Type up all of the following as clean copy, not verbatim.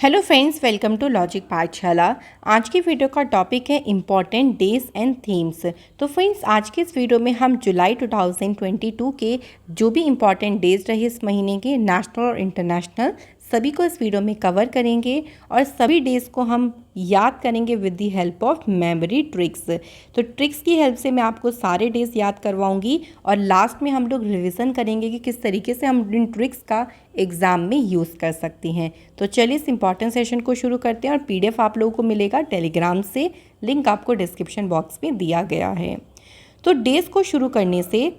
Hello friends, welcome to logic Pathshala. आज की video का टॉपिक है इम्पॉर्टेंट डेज एंड थीम्स। तो फ्रेंड्स, आज के इस वीडियो में हम जुलाई 2022 के जो भी इम्पॉर्टेंट डेज रहे इस महीने के, नेशनल और इंटरनेशनल, सभी को इस वीडियो में कवर करेंगे और सभी डेज़ को हम याद करेंगे with the help of memory tricks. तो ट्रिक्स की हेल्प से मैं आपको सारे डेज़ याद करवाऊंगी और लास्ट में हम लोग रिवीजन करेंगे कि किस तरीके से हम इन ट्रिक्स का एग्ज़ाम में यूज़ कर सकते हैं। तो चलिए इस इंपॉर्टेंट सेशन को शुरू करते हैं और पीडीएफ आप लोगों को मिलेगा टेलीग्राम से, लिंक आपको डिस्क्रिप्शन बॉक्स में दिया गया है। तो डेज़ को शुरू करने से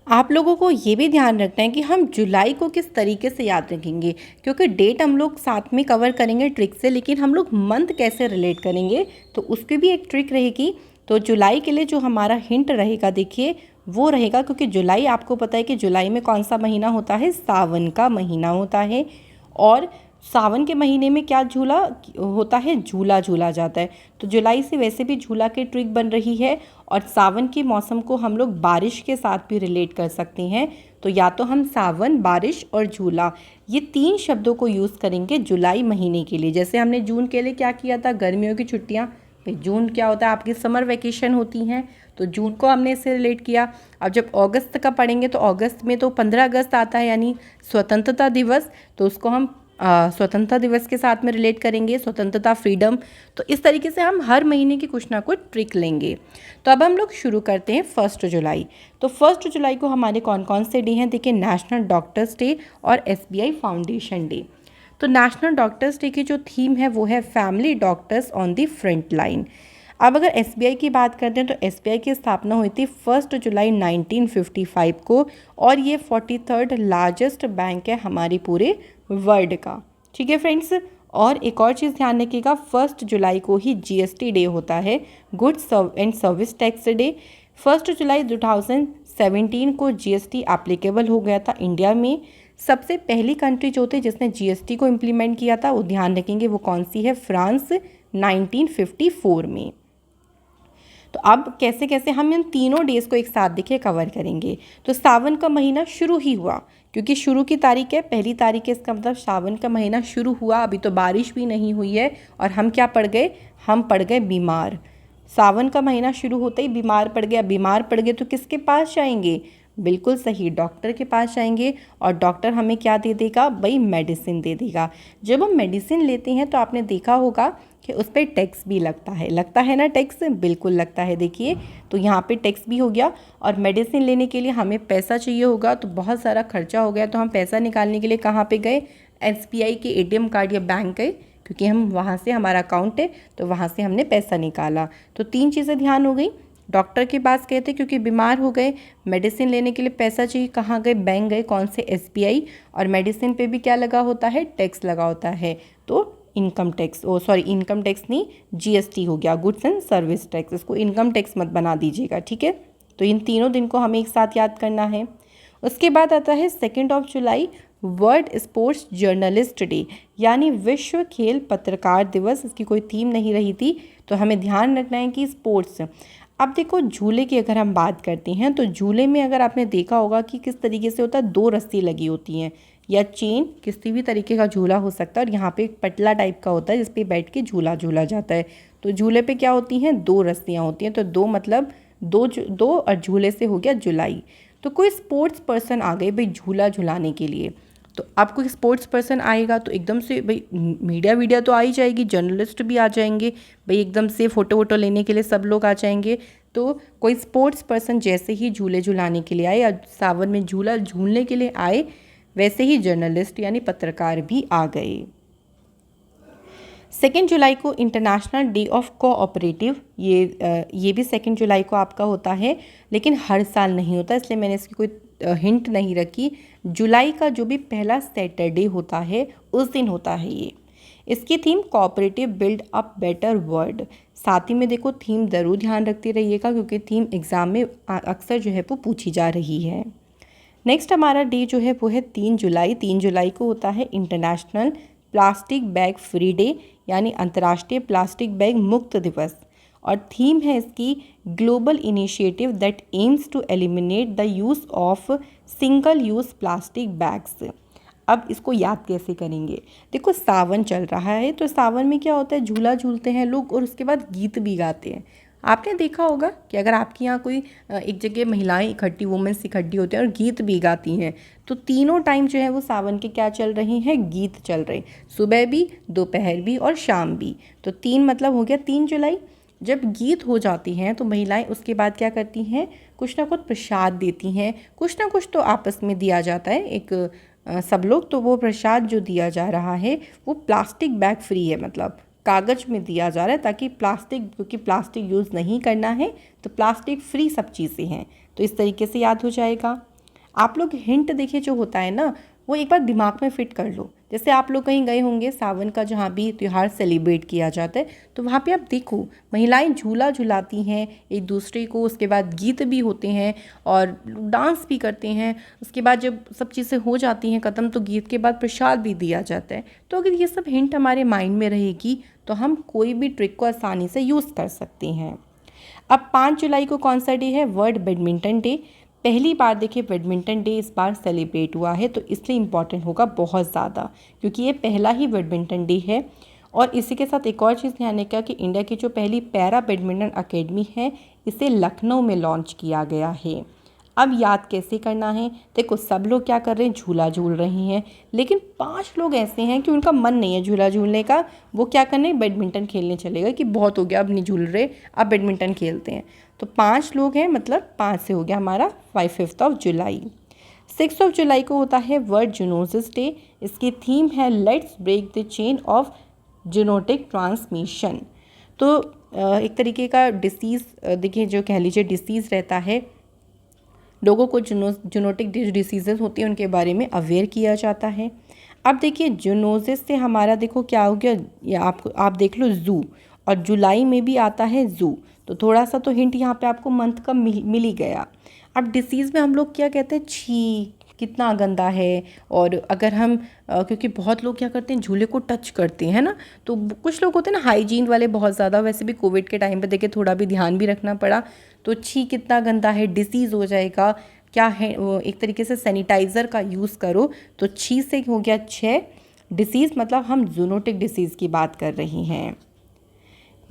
आप लोगों को ये भी ध्यान रखना है कि हम जुलाई को किस तरीके से याद रखेंगे, क्योंकि डेट हम लोग साथ में कवर करेंगे ट्रिक से, लेकिन हम लोग मंथ कैसे रिलेट करेंगे तो उसकी भी एक ट्रिक रहेगी। तो जुलाई के लिए जो हमारा हिंट रहेगा, देखिए वो रहेगा, क्योंकि जुलाई आपको पता है कि जुलाई में कौन सा महीना होता है, सावन का महीना होता है। और सावन के महीने में क्या झूला होता है, झूला झूला जाता है। तो जुलाई से वैसे भी झूला की ट्रिक बन रही है और सावन के मौसम को हम लोग बारिश के साथ भी रिलेट कर सकते हैं। तो या तो हम सावन, बारिश और झूला, ये तीन शब्दों को यूज़ करेंगे जुलाई महीने के लिए। जैसे हमने जून के लिए क्या किया था, गर्मियों की छुट्टियाँ। भाई जून क्या होता है, आपकी समर वेकेशन होती हैं, तो जून को हमने इससे रिलेट किया। अब जब अगस्त का पढ़ेंगे तो अगस्त में तो 15 अगस्त आता है, यानी स्वतंत्रता दिवस, तो उसको हम स्वतंत्रता दिवस के साथ में रिलेट करेंगे, स्वतंत्रता, फ्रीडम। तो इस तरीके से हम हर महीने की कुछ ना कुछ ट्रिक लेंगे। तो अब हम लोग शुरू करते हैं 1 जुलाई। तो 1 जुलाई को हमारे कौन कौन से डे हैं, देखिए नेशनल डॉक्टर्स डे और एसबीआई फाउंडेशन डे। तो नेशनल डॉक्टर्स डे की जो थीम है वो है family doctors on the front line. अब अगर एसबीआई की बात करते हैं तो एसबीआई की स्थापना हुई थी 1 जुलाई 1955 को, और ये 43rd लार्जेस्ट बैंक है हमारे पूरे वर्ल्ड का। ठीक है फ्रेंड्स, और एक और चीज़ ध्यान रखिएगा, 1 जुलाई को ही जीएसटी डे होता है, goods and service tax day. 1 जुलाई 2017 को जीएसटी एप्लीकेबल हो गया था इंडिया में। सबसे पहली कंट्री जो थी जिसने जीएसटी को इम्प्लीमेंट किया था, वो ध्यान रखेंगे वो कौन सी है, फ्रांस, 1954 में। तो अब कैसे कैसे हम इन तीनों डेज़ को एक साथ देखिए कवर करेंगे। तो सावन का महीना शुरू ही हुआ, क्योंकि शुरू की तारीख है, पहली तारीख है, इसका मतलब सावन का महीना शुरू हुआ। अभी तो बारिश भी नहीं हुई है और हम क्या पड़ गए, हम पड़ गए बीमार। सावन का महीना शुरू होते ही बीमार पड़ गया। बीमार पड़ गए तो किसके पास जाएंगे, बिल्कुल सही, डॉक्टर के पास जाएंगे। और डॉक्टर हमें क्या दे देगा, भाई मेडिसिन दे देगा। जब हम मेडिसिन लेते हैं तो आपने देखा होगा कि उस पर टैक्स भी लगता है ना, टैक्स बिल्कुल लगता है। देखिए तो यहाँ पे टैक्स भी हो गया, और मेडिसिन लेने के लिए हमें पैसा चाहिए होगा, तो बहुत सारा खर्चा हो गया। तो हम पैसा निकालने के लिए कहाँ पे गए, एसबीआई के एटीएम कार्ड या बैंक गए, क्योंकि हम वहाँ से, हमारा अकाउंट है तो वहाँ से हमने पैसा निकाला। तो तीन चीज़ें ध्यान हो गई। डॉक्टर के पास गए थे क्योंकि बीमार हो गए, मेडिसिन लेने के लिए पैसा चाहिए, कहाँ गए, बैंक गए, कौन से, एसबीआई। और मेडिसिन पे भी क्या लगा होता है, टैक्स लगा होता है, तो इनकम टैक्स, इनकम टैक्स नहीं, जीएसटी हो गया, गुड्स एंड सर्विस टैक्स। इसको इनकम टैक्स मत बना दीजिएगा, ठीक है। तो इन तीनों दिन को हमें एक साथ याद करना है। उसके बाद आता है 2 जुलाई, वर्ल्ड स्पोर्ट्स जर्नलिस्ट डे, यानी विश्व खेल पत्रकार दिवस। इसकी कोई थीम नहीं रही थी, तो हमें ध्यान रखना है कि स्पोर्ट्स। अब देखो झूले की अगर हम बात करते हैं तो झूले में अगर आपने देखा होगा कि किस तरीके से होता है, 2 रस्सी लगी होती हैं या चेन, किसी भी तरीके का झूला हो सकता है, और यहाँ पे एक पतला टाइप का होता है जिस पे बैठ के झूला झूला जाता है। तो झूले पे क्या होती हैं, 2 रस्सियाँ होती हैं। तो 2 मतलब दो और झूले से हो गया जुलाई। तो कोई स्पोर्ट्स पर्सन आ गए भाई झूला झुलाने के लिए, तो अब कोई स्पोर्ट्स पर्सन आएगा तो एकदम से भाई मीडिया तो आ ही जाएगी, जर्नलिस्ट भी आ जाएंगे भाई, एकदम से फ़ोटो वोटो लेने के लिए सब लोग आ जाएंगे। तो कोई स्पोर्ट्स पर्सन जैसे ही झूले झुलाने के लिए आए या सावन में झूला झूलने के लिए आए, वैसे ही जर्नलिस्ट यानी पत्रकार भी आ गए। 2 जुलाई को इंटरनेशनल डे ऑफ कोऑपरेटिव, ये भी 2 जुलाई को आपका होता है, लेकिन हर साल नहीं होता, इसलिए मैंने इसकी कोई हिंट नहीं रखी। जुलाई का जो भी पहला सैटरडे होता है उस दिन होता है ये। इसकी theme cooperative build up better world. साथ ही में देखो थीम ज़रूर ध्यान रखते रहिएगा, क्योंकि थीम एग्ज़ाम में अक्सर जो है वो पूछी जा रही है। नेक्स्ट हमारा डे जो है वो है 3 जुलाई। 3 जुलाई को होता है international plastic bag free day, यानी अंतर्राष्ट्रीय प्लास्टिक बैग मुक्त दिवस। और थीम है इसकी global initiative that aims to eliminate the use of single use plastic bags. अब इसको याद कैसे करेंगे? देखो सावन चल रहा है, तो सावन में क्या होता है, झूला झूलते हैं लोग और उसके बाद गीत भी गाते हैं। आपने देखा होगा कि अगर आपके यहाँ कोई एक जगह महिलाएं इकट्ठी, वुमेन्स इकट्ठी होते हैं और गीत भी गाती हैं, तो तीनों टाइम जो है वो सावन के क्या चल रहे हैं, गीत चल रहे हैं, सुबह भी, दोपहर भी और शाम भी। तो 3 मतलब हो गया 3 जुलाई। जब गीत हो जाती हैं तो महिलाएं उसके बाद क्या करती हैं, कुछ ना कुछ प्रसाद देती हैं, कुछ ना कुछ तो आपस में दिया जाता है एक सब लोग। तो वो प्रसाद जो दिया जा रहा है वो प्लास्टिक बैग फ्री है, मतलब कागज़ में दिया जा रहा है, ताकि प्लास्टिक, क्योंकि प्लास्टिक यूज़ नहीं करना है तो प्लास्टिक फ्री सब चीज़ें हैं। तो इस तरीके से याद हो जाएगा। आप लोग हिंट देखिए जो होता है ना, वो एक बार दिमाग में फिट कर लो। जैसे आप लोग कहीं गए होंगे, सावन का जहाँ भी त्यौहार सेलिब्रेट किया जाता है, तो वहाँ पे आप देखो महिलाएं झूला झुलाती हैं एक दूसरे को, उसके बाद गीत भी होते हैं और डांस भी करते हैं। उसके बाद जब सब चीज़ें हो जाती हैं ख़त्म, तो गीत के बाद प्रसाद भी दिया जाता है। तो अगर ये सब हिंट हमारे माइंड में रहेगी तो हम कोई भी ट्रिक को आसानी से यूज़ कर सकते हैं। अब 5 जुलाई को कौन सा डे है, वर्ल्ड बैडमिंटन डे। पहली बार देखिए बैडमिंटन डे इस बार सेलिब्रेट हुआ है, तो इसलिए इम्पॉर्टेंट होगा बहुत ज़्यादा, क्योंकि ये पहला ही बैडमिंटन डे है। और इसी के साथ एक और चीज़ ध्यान रखिएगा कि इंडिया की जो पहली पैरा बैडमिंटन अकेडमी है, इसे लखनऊ में लॉन्च किया गया है। अब याद कैसे करना है, देखो सब लोग क्या कर रहे हैं, झूला झूल रहे हैं, लेकिन 5 लोग ऐसे हैं कि उनका मन नहीं है झूला झूलने का, वो क्या करने, बैडमिंटन खेलने चले गए कि बहुत हो गया अब नहीं झूल रहे, अब बैडमिंटन खेलते हैं। तो 5 लोग हैं, मतलब 5 से हो गया हमारा 5 जुलाई। 6 जुलाई को होता है वर्ल्ड जूनोसिस डे। इसकी थीम है let's break the chain of zoonotic transmission. तो एक तरीके का डिसीज़, देखिए जो कह लीजिए डिसीज़ रहता है, लोगों को जूनोटिक डिसीजेज होती हैं उनके बारे में अवेयर किया जाता है। अब देखिए जूनोसिस से हमारा देखो क्या हो गया, या आप देख लो जू, और जुलाई में भी आता है जू, तो थोड़ा सा तो हिंट यहाँ पे आपको मंथ का मिल ही गया। अब डिसीज़ में हम लोग क्या कहते हैं, छी कितना गंदा है। और अगर हम क्योंकि बहुत लोग क्या करते हैं, झूले को टच करते हैं ना, तो कुछ लोग होते हैं ना हाइजीन वाले बहुत ज़्यादा, वैसे भी कोविड के टाइम पे देखिए थोड़ा भी ध्यान भी रखना पड़ा, तो छी कितना गंदा है, डिसीज़ हो जाएगा, क्या है एक तरीके से सैनिटाइज़र का यूज़ करो। तो छी से हो गया 6, डिसीज़ मतलब हम जूनोटिक डिसीज़ की बात कर रही हैं।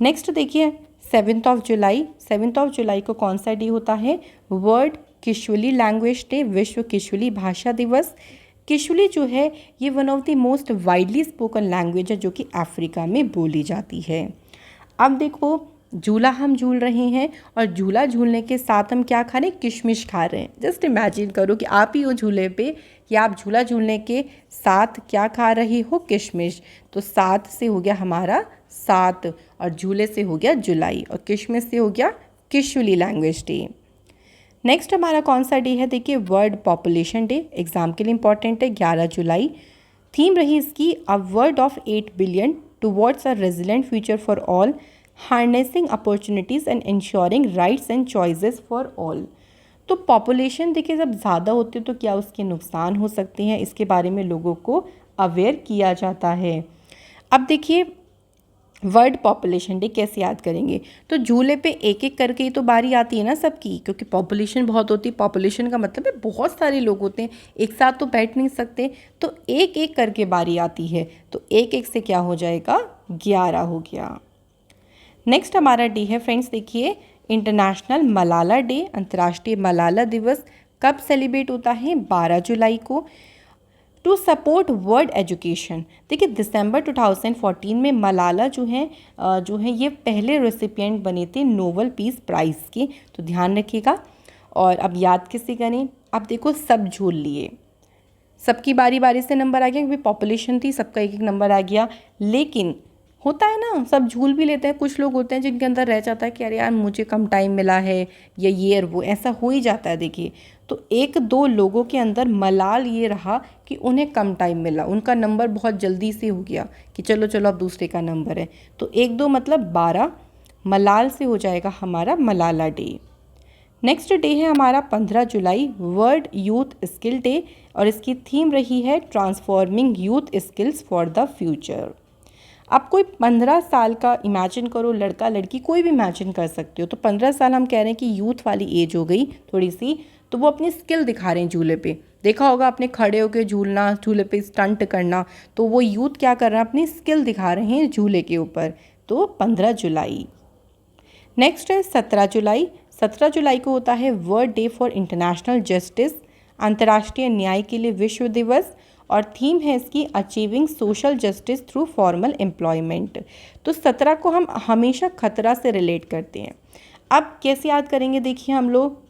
नेक्स्ट देखिए 7 जुलाई। 7 जुलाई को कौन सा डे होता है, वर्ल्ड किशुली लैंग्वेज डे, विश्व किशुली भाषा दिवस। किशुली जो है ये one of the most widely spoken language है जो कि अफ्रीका में बोली जाती है। अब देखो झूला हम झूल रहे हैं, और झूला झूलने के साथ हम क्या खा रहे हैं, किशमिश खा रहे हैं। जस्ट इमेजिन करो कि आप ही हो झूले पे, कि आप झूला झूलने के साथ क्या खा रहे हो, किशमिश। तो 7 से हो गया हमारा 7, और झूले से हो गया जुलाई, और किशमिश से हो गया किशुली लैंग्वेज डे। नेक्स्ट हमारा कौन सा डे है, देखिए वर्ल्ड पॉपुलेशन डे। एग्जाम के लिए इंपॉर्टेंट है, 11 जुलाई। थीम रही इसकी a world of 8 billion towards a resilient future for all, harnessing opportunities and ensuring rights and choices for all. तो पॉपुलेशन देखिए जब ज़्यादा होती है तो क्या उसके नुकसान हो सकते हैं, इसके बारे में लोगों को अवेयर किया जाता है। अब देखिए वर्ल्ड पॉपुलेशन डे कैसे याद करेंगे, तो झूले पे एक एक करके ही तो बारी आती है ना सबकी, क्योंकि पॉपुलेशन बहुत होती है। पॉपुलेशन का मतलब है बहुत सारे लोग होते हैं, एक साथ तो बैठ नहीं सकते, तो एक एक करके बारी आती है। तो एक एक से क्या हो जाएगा, 11 हो गया। नेक्स्ट हमारा डे है फ्रेंड्स, देखिए इंटरनेशनल मलाला डे, अंतर्राष्ट्रीय मलाला दिवस। कब सेलिब्रेट होता है, 12 जुलाई को। टू सपोर्ट वर्ल्ड एजुकेशन, देखिए दिसंबर 2014 में मलाला जो है ये पहले रेसिपिएंट बने थे नोबेल पीस प्राइज़ के, तो ध्यान रखिएगा। और अब याद किससे करें, अब देखो सब झूल लिए, सबकी बारी बारी से नंबर आ गया, क्योंकि पॉपुलेशन थी सबका एक एक नंबर आ गया। लेकिन होता है ना, सब झूल भी लेते हैं, कुछ लोग होते हैं जिनके अंदर रह जाता है कि अरे यार मुझे कम टाइम मिला है, या ये और वो ऐसा हो ही जाता है। देखिए तो 1-2 लोगों के अंदर मलाल ये रहा कि उन्हें कम टाइम मिला, उनका नंबर बहुत जल्दी से हो गया कि चलो चलो अब दूसरे का नंबर है, तो 1-2 मतलब 12, मलाल से हो जाएगा हमारा मलाला डे। नेक्स्ट डे है हमारा 15 जुलाई, वर्ल्ड यूथ स्किल डे, और इसकी थीम रही है transforming youth skills for the future. अब कोई 15 साल का इमेजिन करो, लड़का लड़की कोई भी इमेजिन कर सकते हो, तो 15 साल हम कह रहे हैं कि यूथ वाली एज हो गई थोड़ी सी, तो वो अपनी स्किल दिखा रहे हैं झूले पे। देखा होगा आपने, खड़े होकर झूलना, झूले पे स्टंट करना, तो वो यूथ क्या कर रहे हैं, अपनी स्किल दिखा रहे हैं झूले के ऊपर। तो 15 जुलाई। नेक्स्ट है 17 जुलाई। 17 जुलाई को होता है world day for international justice, अंतर्राष्ट्रीय न्याय के लिए विश्व दिवस, और थीम है इसकी achieving social justice through formal employment. तो 17 को हम हमेशा खतरा से रिलेट करते हैं। अब कैसे याद करेंगे, देखिए हम लोग,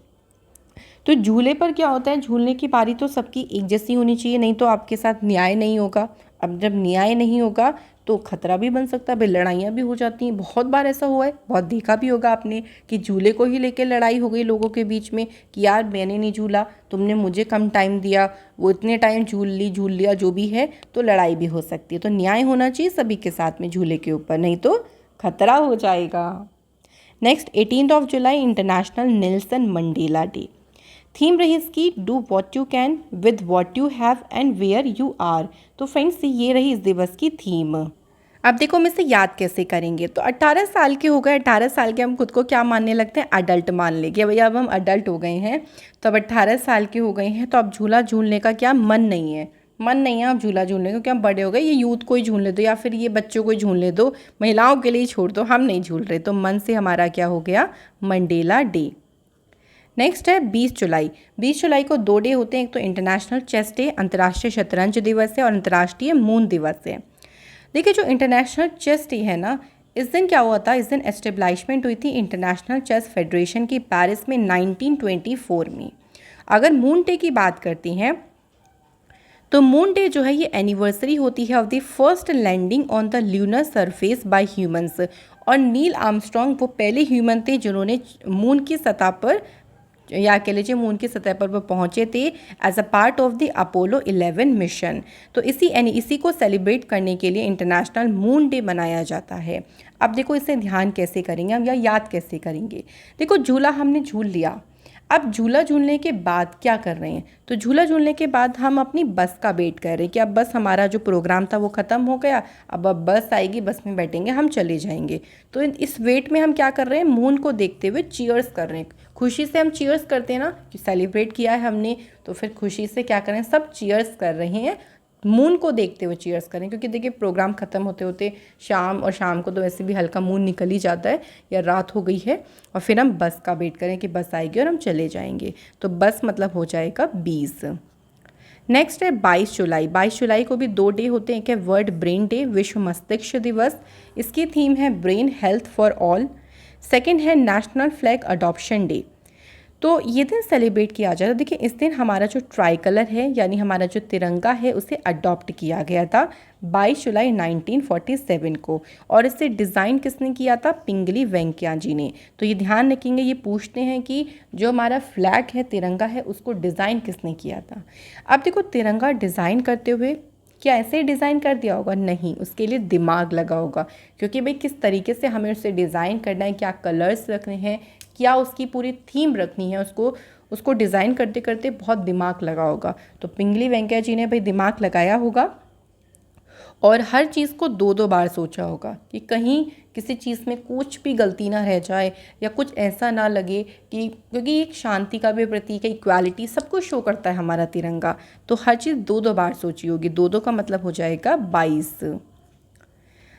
तो झूले पर क्या होता है, झूलने की बारी तो सबकी एक जैसी होनी चाहिए, नहीं तो आपके साथ न्याय नहीं होगा। अब जब न्याय नहीं होगा तो खतरा भी बन सकता है, भाई लड़ाइयाँ भी हो जाती हैं। बहुत बार ऐसा हुआ है, बहुत देखा भी होगा आपने कि झूले को ही लेकर लड़ाई हो गई लोगों के बीच में कि यार मैंने नहीं झूला, तुमने मुझे कम टाइम दिया, वो इतने टाइम झूल लिया, जो भी है, तो लड़ाई भी हो सकती है। तो न्याय होना चाहिए सभी के साथ में झूले के ऊपर, नहीं तो खतरा हो जाएगा। नेक्स्ट 18 जुलाई international Nelson Mandela day. Theme रही इसकी do what you can with what you have and where you are. तो फ्रेंड्स ये रही इस दिवस की थीम। अब देखो हम इसे याद कैसे करेंगे। तो 18 साल के हो गए, 18 साल के हम खुद को क्या मानने लगते हैं, अडल्ट मान लेंगे। भैया अब हम अडल्ट हो गए हैं, तो अब 18 साल के हो गए हैं, तो अब झूला झूलने का क्या मन नहीं है, आप झूला झूलने को, क्या हम बड़े हो गए, ये यूथ को ही झूलने दो या फिर ये बच्चों को ही झूलने दो, महिलाओं के लिए ही छोड़ दो, हम नहीं झूल रहे। तो मन से हमारा क्या हो गया, मंडेला डे। नेक्स्ट है 20 जुलाई। 20 जुलाई को 2 डे होते हैं, एक तो इंटरनेशनल चेस डे, अंतर्राष्ट्रीय शतरंज दिवस है, और अंतर्राष्ट्रीय मून दिवस है। देखिए जो इंटरनेशनल चेस डे है ना, इस दिन क्या हुआ था, इस दिन एस्टेब्लिशमेंट हुई थी इंटरनेशनल चेस फेडरेशन की पेरिस में 1924 में। अगर मून डे की बात करती हैं तो मून डे जो है ये एनिवर्सरी होती है of the first landing on the lunar surface by humans. और नील आर्मस्ट्रॉन्ग वो पहले ह्यूमन थे जिन्होंने मून की सतह पर, या कह लीजिए मून की सतह पर वो पहुँचे थे as a part of the Apollo 11 mission. तो इसी को सेलिब्रेट करने के लिए इंटरनेशनल मून डे मनाया जाता है। अब देखो इसे ध्यान कैसे करेंगे हम, या याद कैसे करेंगे। देखो झूला हमने झूल लिया, अब झूला झूलने के बाद क्या कर रहे हैं, तो झूला झूलने के बाद हम अपनी बस का वेट कर रहे हैं कि अब बस, हमारा जो प्रोग्राम था वो ख़त्म हो गया, अब बस आएगी, बस में बैठेंगे, हम चले जाएंगे। तो इस वेट में हम क्या कर रहे हैं, मून को देखते हुए चीयर्स कर रहे हैं। खुशी से हम चीयर्स करते हैं ना, कि सेलिब्रेट किया है हमने, तो फिर खुशी से क्या करें, सब चीयर्स कर रहे हैं, मून को देखते हुए चीयर्स करें। क्योंकि देखिए प्रोग्राम ख़त्म होते होते शाम, और शाम को तो वैसे भी हल्का मून निकल ही जाता है, या रात हो गई है, और फिर हम बस का वेट करें कि बस आएगी और हम चले जाएंगे। तो बस मतलब हो जाएगा 20। नेक्स्ट है 22 जुलाई। 22 जुलाई को भी 2 डे होते हैं, एक है वर्ल्ड ब्रेन डे, विश्व मस्तिष्क दिवस, इसकी थीम है brain health for all. Second है नेशनल फ्लैग अडॉप्शन डे। तो ये दिन सेलिब्रेट किया जाता है। देखिए इस दिन हमारा जो ट्राई कलर है, यानी हमारा जो तिरंगा है, उसे अडॉप्ट किया गया था 22 जुलाई 1947 को। और इसे डिज़ाइन किसने किया था, पिंगली वेंकैया जी ने। तो ये ध्यान रखेंगे, ये पूछते हैं कि जो हमारा फ्लैग है, तिरंगा है, उसको डिज़ाइन किसने किया था। अब देखो तिरंगा डिज़ाइन करते हुए क्या ऐसे ही डिज़ाइन कर दिया होगा, नहीं, उसके लिए दिमाग लगा होगा। क्योंकि भाई किस तरीके से हमें उसे डिज़ाइन करना है, क्या कलर्स रखने हैं, क्या उसकी पूरी थीम रखनी है, उसको डिज़ाइन करते करते बहुत दिमाग लगा होगा। तो पिंगली वेंकैया जी ने भाई दिमाग लगाया होगा, और हर चीज़ को 2-2 बार सोचा होगा कि कहीं किसी चीज़ में कुछ भी गलती ना रह जाए, या कुछ ऐसा ना लगे कि, क्योंकि एक शांति का भी प्रतीक है, इक्वालिटी सब कुछ शो करता है हमारा तिरंगा। तो हर चीज़ 2-2 बार सोची होगी, 2-2 का मतलब हो जाएगा 22।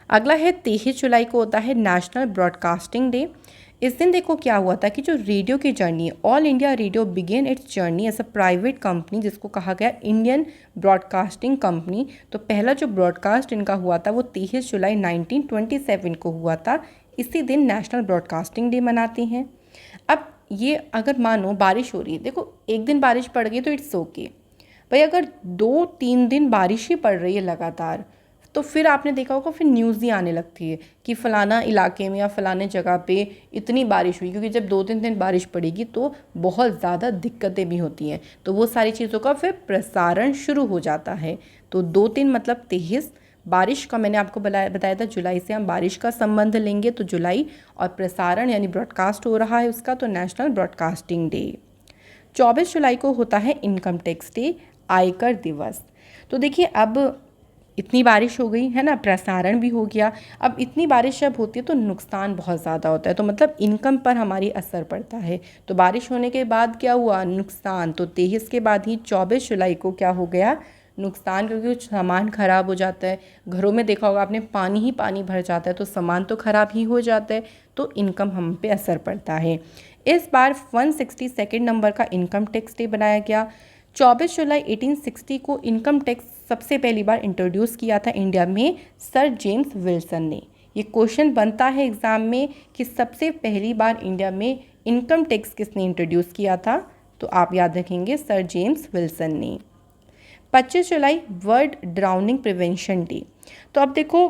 अगला है 23 जुलाई को होता है नेशनल ब्रॉडकास्टिंग डे। इस दिन देखो क्या हुआ था कि जो रेडियो की जर्नी है, All India Radio began its journey as a private company, जिसको कहा गया इंडियन ब्रॉडकास्टिंग कंपनी। तो पहला जो ब्रॉडकास्ट इनका हुआ था वो 23 जुलाई 1927 को हुआ था। इसी दिन नेशनल ब्रॉडकास्टिंग डे मनाते हैं। अब ये अगर मानो बारिश हो रही है, देखो एक दिन बारिश पड़ गई तो इट्स ओके भाई, अगर 2-3 दिन बारिश ही पड़ रही है लगातार, तो फिर आपने देखा होगा फिर न्यूज़ ही आने लगती है कि फ़लाना इलाके में या फ़लाने जगह पे इतनी बारिश हुई। क्योंकि जब 2-3 दिन बारिश पड़ेगी तो बहुत ज़्यादा दिक्कतें भी होती हैं, तो वो सारी चीज़ों का फिर प्रसारण शुरू हो जाता है। तो 2-3 मतलब 23। बारिश का मैंने आपको बताया था, जुलाई से हम बारिश का संबंध लेंगे, तो जुलाई, और प्रसारण यानी ब्रॉडकास्ट हो रहा है उसका, तो नेशनल ब्रॉडकास्टिंग डे। 24 जुलाई को होता है इनकम टैक्स डे, आयकर दिवस। तो देखिए अब इतनी बारिश हो गई है ना, प्रसारण भी हो गया। अब इतनी बारिश जब होती है तो नुकसान बहुत ज़्यादा होता है, तो मतलब इनकम पर हमारी असर पड़ता है। तो बारिश होने के बाद क्या हुआ, नुकसान। तो 23 के बाद ही 24 जुलाई को क्या हो गया, नुकसान, क्योंकि कुछ सामान ख़राब हो जाता है। घरों में देखा होगा आपने, पानी ही पानी भर जाता है, तो सामान तो ख़राब ही हो जाता है, तो इनकम हम पे असर पड़ता है। इस बार 162 नंबर का इनकम टैक्स डे बनाया गया। 24 जुलाई 1860 को इनकम टैक्स सबसे पहली बार इंट्रोड्यूस किया था इंडिया में सर जेम्स विल्सन ने। ये क्वेश्चन बनता है एग्ज़ाम में कि सबसे पहली बार इंडिया में इनकम टैक्स किसने इंट्रोड्यूस किया था, तो आप याद रखेंगे सर जेम्स विल्सन ने। 25 जुलाई वर्ल्ड ड्राउनिंग प्रिवेंशन डे। तो अब देखो,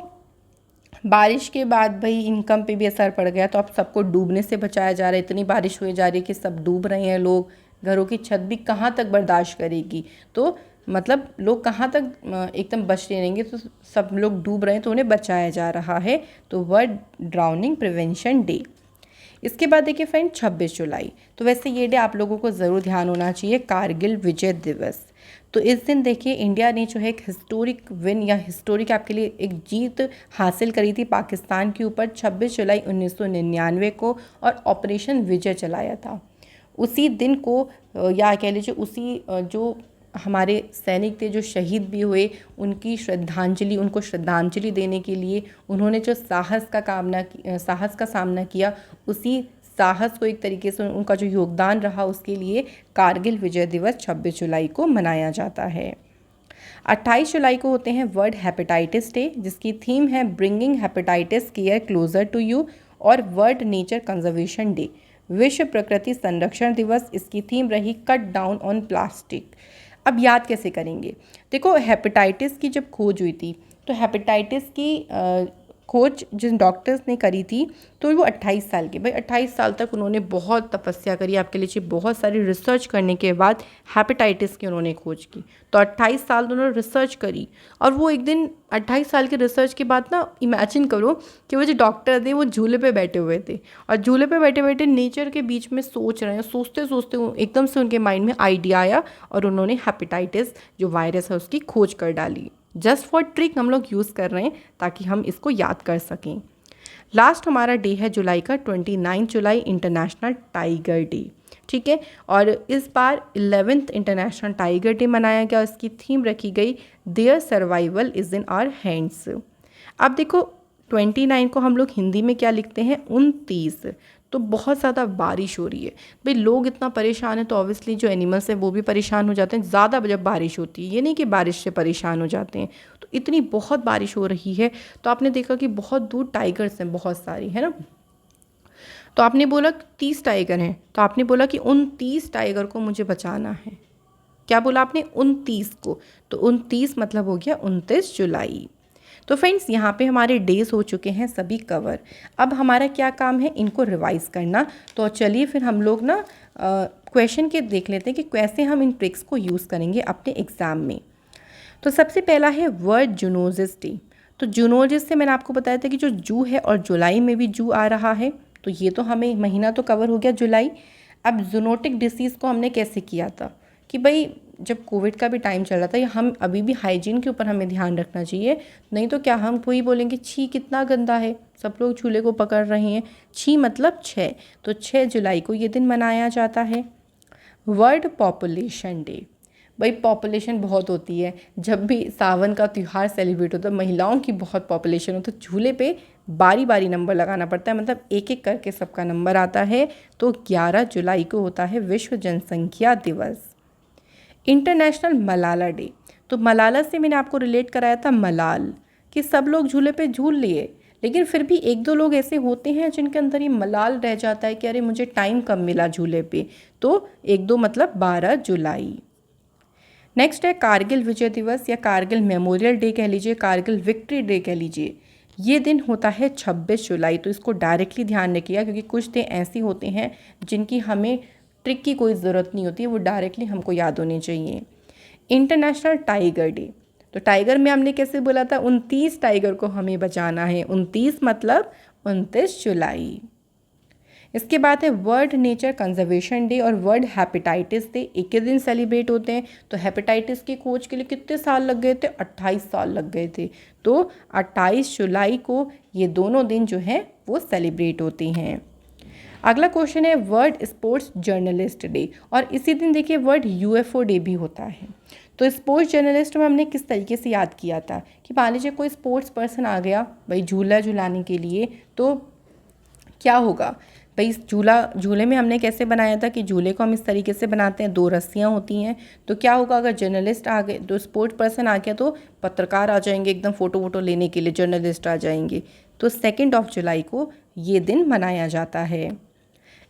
बारिश के बाद भाई इनकम पे भी असर पड़ गया, तो अब सबको डूबने से बचाया जा रहा है। इतनी बारिश हुई जा रही है कि सब डूब रहे हैं लोग, घरों की छत भी कहाँ तक बर्दाश्त करेगी, तो मतलब लोग कहाँ तक एकदम बच रहेंगे, तो सब लोग डूब रहे हैं, तो उन्हें बचाया जा रहा है। तो वर्ल्ड ड्राउनिंग प्रिवेंशन डे। इसके बाद देखिए फ्रेंड 26 जुलाई, तो वैसे ये डे आप लोगों को ज़रूर ध्यान होना चाहिए, कारगिल विजय दिवस। तो इस दिन देखिए इंडिया ने जो है एक हिस्टोरिक विन या हिस्टोरिक आपके लिए एक जीत हासिल करी थी पाकिस्तान के ऊपर 26 जुलाई 1999 को, और ऑपरेशन विजय चलाया था। उसी दिन को या कह लीजिए उसी जो हमारे सैनिक थे जो शहीद भी हुए, उनको श्रद्धांजलि देने के लिए उन्होंने जो साहस का सामना किया, उसी साहस को एक तरीके से उनका जो योगदान रहा, उसके लिए कारगिल विजय दिवस 26 जुलाई को मनाया जाता है। 28 जुलाई को होते हैं वर्ल्ड हेपेटाइटिस डे, जिसकी थीम है bringing hepatitis care closer to you, और वर्ल्ड नेचर कंजर्वेशन डे, विश्व प्रकृति संरक्षण दिवस, इसकी थीम रही कट डाउन ऑन प्लास्टिक। अब याद कैसे करेंगे, देखो हेपेटाइटिस की जब खोज हुई थी, तो हेपेटाइटिस की खोज जिन डॉक्टर्स ने करी थी, तो वो 28 साल के, भाई 28 साल तक उन्होंने बहुत तपस्या करी, आपके लिए बहुत सारी रिसर्च करने के बाद हेपेटाइटिस की उन्होंने खोज की। तो 28 साल उन्होंने रिसर्च करी, और वो एक दिन 28 साल के रिसर्च के बाद ना, इमेजिन करो कि वो जो डॉक्टर थे वो झूले पे बैठे हुए थे, और झूले पे बैठे बैठे नेचर के बीच में सोच रहे हैं, सोचते सोचते एकदम से उनके माइंड में आइडिया आया, और उन्होंने हेपेटाइटिस जो वायरस है उसकी खोज कर डाली। जस्ट फॉर ट्रिक हम लोग यूज़ कर रहे हैं ताकि हम इसको याद कर सकें। लास्ट हमारा डे है जुलाई का 29 जुलाई, इंटरनेशनल टाइगर डे, ठीक है। और इस बार 11th इंटरनेशनल टाइगर डे मनाया गया, इसकी थीम रखी गई their survival is in our hands. अब देखो 29 को हम लोग हिंदी में क्या लिखते हैं, 29। तो बहुत ज़्यादा बारिश हो रही है, भाई लोग इतना परेशान हैं, तो ऑब्वियसली जो एनिमल्स हैं वो भी परेशान हो जाते हैं ज़्यादा जब बारिश होती है, ये नहीं कि बारिश से परेशान हो जाते हैं। तो इतनी बहुत बारिश हो रही है, तो आपने देखा कि बहुत दूर टाइगर्स हैं, बहुत सारी है ना। तो आपने बोला 30 टाइगर हैं, तो आपने बोला कि 29 टाइगर को मुझे बचाना है। क्या बोला आपने, 29 को, तो 29 मतलब हो गया 29 जुलाई। तो फ्रेंड्स यहाँ पे हमारे डेज हो चुके हैं सभी कवर। अब हमारा क्या काम है, इनको रिवाइज़ करना। तो चलिए फिर हम लोग ना क्वेश्चन के देख लेते हैं कि कैसे हम इन ट्रिक्स को यूज़ करेंगे अपने एग्ज़ाम में। तो सबसे पहला है वर्ड जूनोसिस डे। तो जूनोसिस से मैंने आपको बताया था कि जो जू है, और जुलाई में भी जू आ रहा है, तो ये तो हमें महीना तो कवर हो गया जुलाई। अब जूनोटिक डिसीज़ को हमने कैसे किया था कि भाई जब कोविड का भी टाइम चल रहा था, या हम अभी भी हाइजीन के ऊपर हमें ध्यान रखना चाहिए, नहीं तो क्या हम वही बोलेंगे छी कितना गंदा है, सब लोग झूले को पकड़ रहे हैं। छी मतलब 6, तो 6 जुलाई को ये दिन मनाया जाता है। वर्ल्ड पॉपुलेशन डे, भाई पॉपुलेशन बहुत होती है, जब भी सावन का त्यौहार सेलिब्रेट होता है, महिलाओं की बहुत पॉपुलेशन होती है, तो झूले पे बारी बारी नंबर लगाना पड़ता है, मतलब एक एक करके सबका नंबर आता है। तो 11 जुलाई को होता है विश्व जनसंख्या दिवस। इंटरनेशनल मलाला डे, तो मलाला से मैंने आपको रिलेट कराया था मलाल, कि सब लोग झूले पे झूल लिए, लेकिन फिर भी एक दो लोग ऐसे होते हैं जिनके अंदर ये मलाल रह जाता है कि अरे मुझे टाइम कम मिला झूले पे, तो एक दो मतलब 12 जुलाई। नेक्स्ट है कारगिल विजय दिवस, या कारगिल मेमोरियल डे कह लीजिए, कारगिल विक्ट्री डे कह लीजिए। ये दिन होता है 26 जुलाई, तो इसको डायरेक्टली ध्यान रखिएगा, क्योंकि कुछ दिन ऐसे होते हैं जिनकी हमें ट्रिक की कोई ज़रूरत नहीं होती है, वो डायरेक्टली हमको याद होने चाहिए। इंटरनेशनल टाइगर डे, तो टाइगर में हमने कैसे बोला था, 29 टाइगर को हमें बचाना है, 29 मतलब 29 जुलाई। इसके बाद है वर्ल्ड नेचर कंजर्वेशन डे और वर्ल्ड हेपेटाइटिस डे, एक ही दिन सेलिब्रेट होते हैं। तो हेपेटाइटिस की खोज के लिए कितने साल लग गए थे? 28 साल लग गए थे। तो 28 जुलाई को ये दोनों दिन जो हैं वो सेलिब्रेट होती हैं। अगला क्वेश्चन है वर्ल्ड स्पोर्ट्स जर्नलिस्ट डे, और इसी दिन देखिए वर्ल्ड यूएफओ डे भी होता है। तो स्पोर्ट्स जर्नलिस्ट में हमने किस तरीके से याद किया था कि मान लीजिए कोई स्पोर्ट्स पर्सन आ गया भाई झूला झुलाने के लिए, तो क्या होगा भाई? झूले में हमने कैसे बनाया था कि झूले को हम इस तरीके से बनाते हैं, 2 रस्सियाँ होती हैं। तो क्या होगा अगर जर्नलिस्ट आ गए, तो स्पोर्ट्स पर्सन आ गया, तो पत्रकार आ जाएंगे एकदम फ़ोटो वोटो लेने के लिए, जर्नलिस्ट आ जाएंगे। तो 2 जुलाई को ये दिन मनाया जाता है।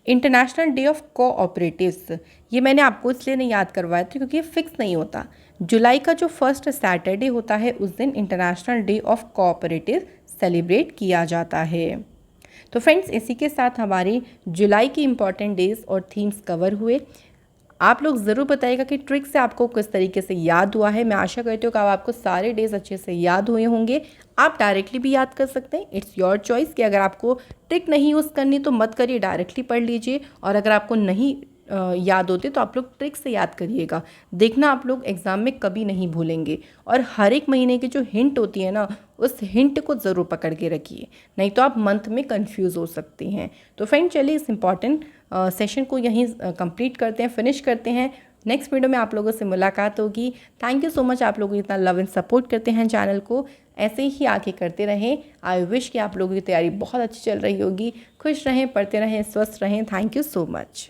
इंटरनेशनल डे ऑफ कोऑपरेटिव्स, ये मैंने आपको इसलिए नहीं याद करवाया था क्योंकि ये फिक्स नहीं होता। जुलाई का जो फर्स्ट सैटरडे होता है उस दिन international day of cooperative celebrate किया जाता है। तो फ्रेंड्स, इसी के साथ हमारी जुलाई की इम्पॉर्टेंट डेज और थीम्स कवर हुए। आप लोग ज़रूर बताइएगा कि ट्रिक से आपको किस तरीके से याद हुआ है। मैं आशा करती हूँ कि आपको सारे डेज अच्छे से याद हुए होंगे। आप डायरेक्टली भी याद कर सकते हैं, इट्स योर चॉइस कि अगर आपको ट्रिक नहीं यूज़ करनी तो मत करिए, डायरेक्टली पढ़ लीजिए। और अगर आपको नहीं याद होते तो आप लोग ट्रिक से याद करिएगा। देखना आप लोग एग्ज़ाम में कभी नहीं भूलेंगे। और हर एक महीने की जो हिंट होती है ना, उस हिंट को ज़रूर पकड़ के रखिए, नहीं तो आप मंथ में कंफ्यूज हो सकती हैं। तो फ्रेंड चलिए इस इम्पॉर्टेंट सेशन को यहीं कंप्लीट करते हैं, फिनिश करते हैं। नेक्स्ट वीडियो में आप लोगों से मुलाकात होगी। थैंक यू सो मच, आप लोग इतना लव एंड सपोर्ट करते हैं चैनल को, ऐसे ही आगे करते रहें। आई विश कि आप लोगों की तैयारी बहुत अच्छी चल रही होगी। खुश रहें, पढ़ते रहें, स्वस्थ रहें। Thank you so much.